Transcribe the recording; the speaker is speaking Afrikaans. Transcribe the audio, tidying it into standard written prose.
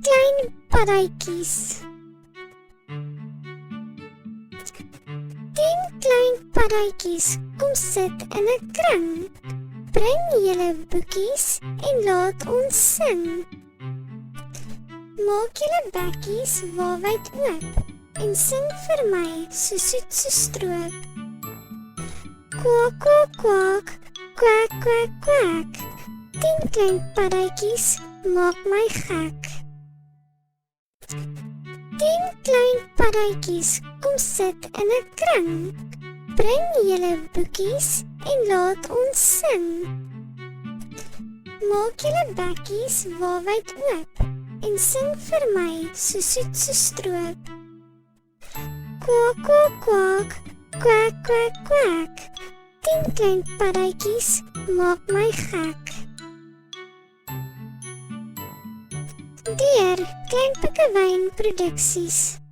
klein paddatjies. 10 klein paddatjies kom sit in 'n kring. Bring julle boekies en laat ons sing. Maak julle bekkies waalwyd oop en sing vir my so soet so stroop. Kwak, kwak, kwak, kwak, kwak, kwak. 10 klein paddatjies maak my gek. 10 klein paddatjies kom sit in 'n kring. Bring julle boekies en laat ons sing. Maak julle bekkies waalwyd oop en sing vir my so soet so stroop. Kwak, kwak, kwak, kwak, kwak, kwak. 10 klein paddatjies maak my gek. Deur Klein Pikkewyn Produksies.